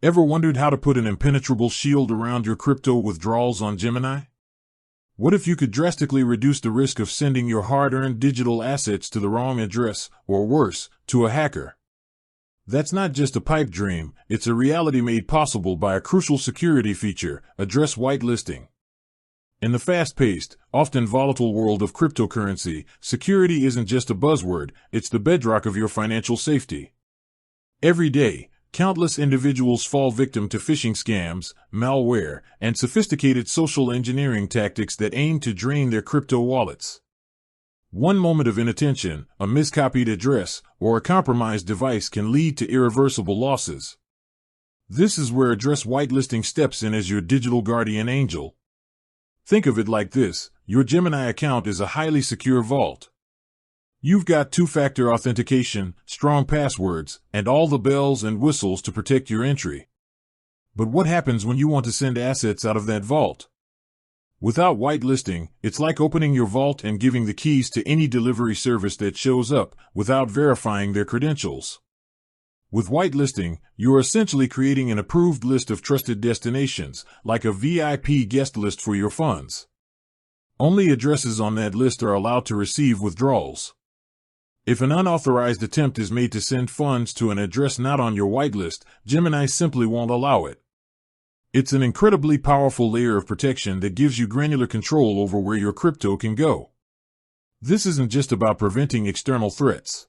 Ever wondered how to put an impenetrable shield around your crypto withdrawals on Gemini? What if you could drastically reduce the risk of sending your hard-earned digital assets to the wrong address, or worse, to a hacker? That's not just a pipe dream, it's a reality made possible by a crucial security feature, address whitelisting. In the fast-paced, often volatile world of cryptocurrency, security isn't just a buzzword, it's the bedrock of your financial safety. Every day, countless individuals fall victim to phishing scams, malware, and sophisticated social engineering tactics that aim to drain their crypto wallets. One moment of inattention, a miscopied address, or a compromised device can lead to irreversible losses. This is where address whitelisting steps in as your digital guardian angel. Think of it like this: your Gemini account is a highly secure vault. You've got two-factor authentication, strong passwords, and all the bells and whistles to protect your entry. But what happens when you want to send assets out of that vault? Without whitelisting, it's like opening your vault and giving the keys to any delivery service that shows up, without verifying their credentials. With whitelisting, you're essentially creating an approved list of trusted destinations, like a VIP guest list for your funds. Only addresses on that list are allowed to receive withdrawals. If an unauthorized attempt is made to send funds to an address not on your whitelist, Gemini simply won't allow it. It's an incredibly powerful layer of protection that gives you granular control over where your crypto can go. This isn't just about preventing external threats.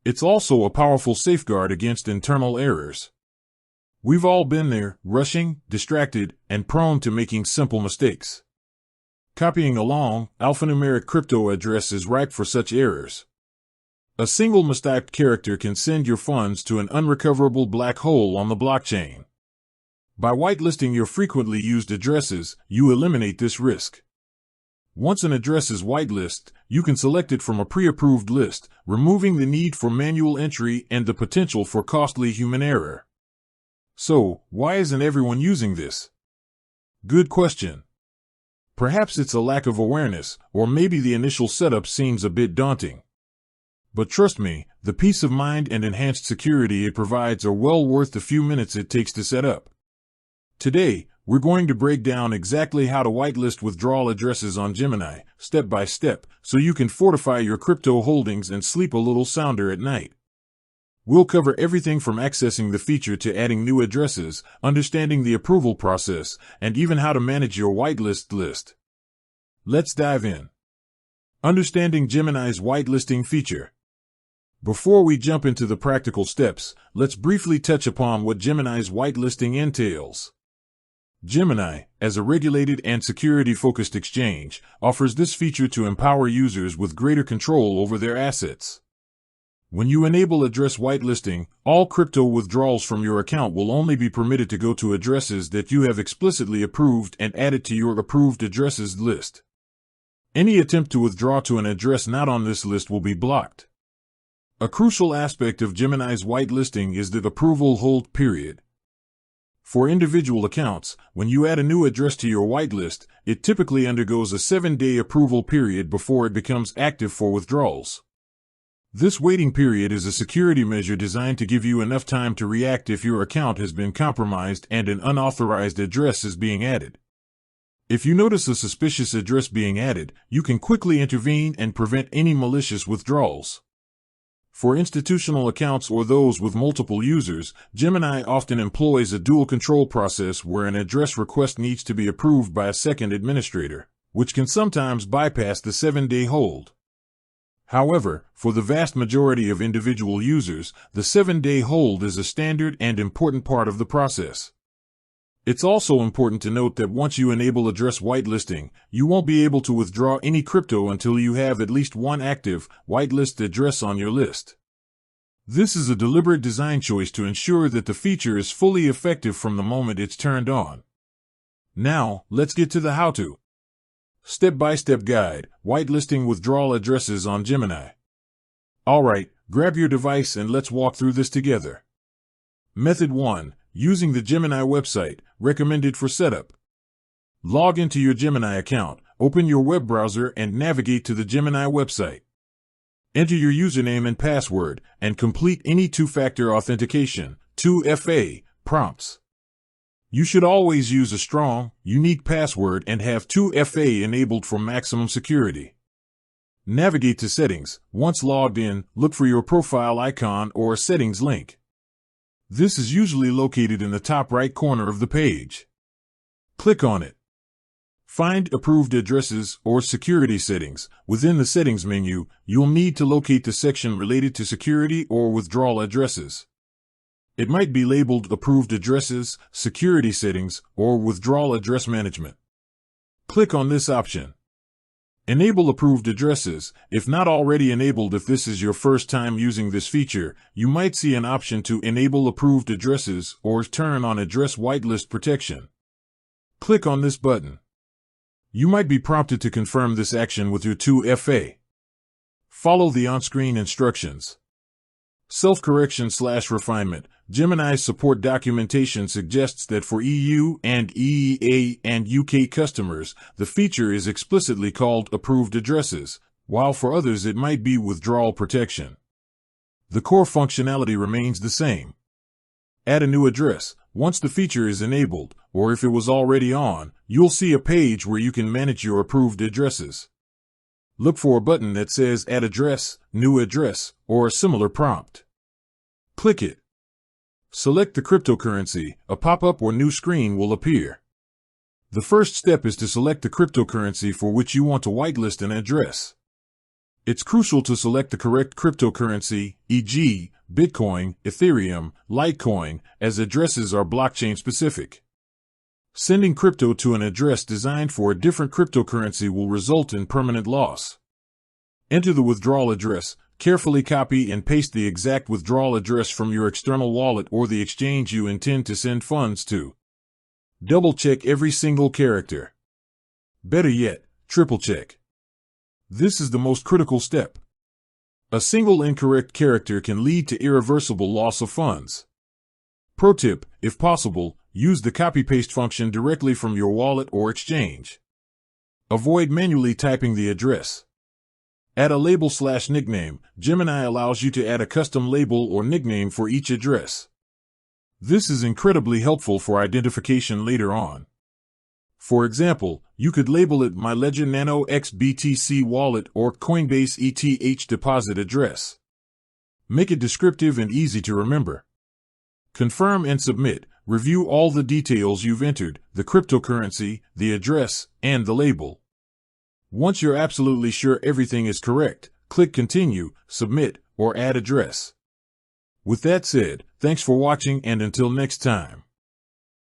It's also a powerful safeguard against internal errors. We've all been there, rushing, distracted, and prone to making simple mistakes. Copying a long, alphanumeric crypto address is ripe for such errors. A single mistyped character can send your funds to an unrecoverable black hole on the blockchain. By whitelisting your frequently used addresses, you eliminate this risk. Once an address is whitelisted, you can select it from a pre-approved list, removing the need for manual entry and the potential for costly human error. So, why isn't everyone using this? Good question. Perhaps it's a lack of awareness, or maybe the initial setup seems a bit daunting. But trust me, the peace of mind and enhanced security it provides are well worth the few minutes it takes to set up. Today, we're going to break down exactly how to whitelist withdrawal addresses on Gemini, step by step, so you can fortify your crypto holdings and sleep a little sounder at night. We'll cover everything from accessing the feature to adding new addresses, understanding the approval process, and even how to manage your whitelist list. Let's dive in. Understanding Gemini's whitelisting feature. Before we jump into the practical steps, let's briefly touch upon what Gemini's whitelisting entails. Gemini, as a regulated and security-focused exchange, offers this feature to empower users with greater control over their assets. When you enable address whitelisting, all crypto withdrawals from your account will only be permitted to go to addresses that you have explicitly approved and added to your approved addresses list. Any attempt to withdraw to an address not on this list will be blocked. A crucial aspect of Gemini's whitelisting is the approval hold period. For individual accounts, when you add a new address to your whitelist, it typically undergoes a 7-day approval period before it becomes active for withdrawals. This waiting period is a security measure designed to give you enough time to react if your account has been compromised and an unauthorized address is being added. If you notice a suspicious address being added, you can quickly intervene and prevent any malicious withdrawals. For institutional accounts or those with multiple users, Gemini often employs a dual control process where an address request needs to be approved by a second administrator, which can sometimes bypass the 7-day hold. However, for the vast majority of individual users, the 7-day hold is a standard and important part of the process. It's also important to note that once you enable address whitelisting, you won't be able to withdraw any crypto until you have at least one active, whitelist address on your list. This is a deliberate design choice to ensure that the feature is fully effective from the moment it's turned on. Now, let's get to the how-to. Step-by-step guide, whitelisting withdrawal addresses on Gemini. Alright, grab your device and let's walk through this together. Method 1. Using the Gemini website, recommended for setup. Log into your Gemini account, open your web browser and navigate to the Gemini website. Enter your username and password, and complete any two-factor authentication, 2FA, Prompts. You should always use a strong, unique password and have 2FA enabled for maximum security. Navigate to Settings. Once logged in, look for your profile icon or a settings link. This is usually located in the top right corner of the page. Click on it. Find Approved Addresses or Security Settings. Within the Settings menu, you'll need to locate the section related to security or withdrawal addresses. It might be labeled Approved Addresses, Security Settings, or Withdrawal Address Management. Click on this option. Enable Approved Addresses. If not already enabled, if this is your first time using this feature, you might see an option to enable Approved Addresses or turn on Address Whitelist Protection. Click on this button. You might be prompted to confirm this action with your 2FA. Follow the on-screen instructions. Self-correction/refinement. Gemini's support documentation suggests that for EU and EEA and UK customers, the feature is explicitly called Approved Addresses, while for others it might be Withdrawal Protection. The core functionality remains the same. Add a new address. Once the feature is enabled, or if it was already on, you'll see a page where you can manage your approved addresses. Look for a button that says Add Address, New Address, or a similar prompt. Click it. Select the cryptocurrency. A pop-up or new screen will appear. The first step is to select the cryptocurrency for which you want to whitelist an address. It's crucial to select the correct cryptocurrency, e.g., Bitcoin, Ethereum, Litecoin, as addresses are blockchain specific. Sending crypto to an address designed for a different cryptocurrency will result in permanent loss. Enter the withdrawal address. Carefully copy and paste the exact withdrawal address from your external wallet or the exchange you intend to send funds to. Double-check every single character. Better yet, triple-check. This is the most critical step. A single incorrect character can lead to irreversible loss of funds. Pro tip, if possible, use the copy-paste function directly from your wallet or exchange. Avoid manually typing the address. Add a label/nickname. Gemini allows you to add a custom label or nickname for each address. This is incredibly helpful for identification later on. For example, you could label it My Ledger Nano X BTC Wallet or Coinbase ETH Deposit Address. Make it descriptive and easy to remember. Confirm and submit. Review all the details you've entered, the cryptocurrency, the address, and the label. Once you're absolutely sure everything is correct, click Continue, Submit, or Add Address. With that said, thanks for watching and until next time.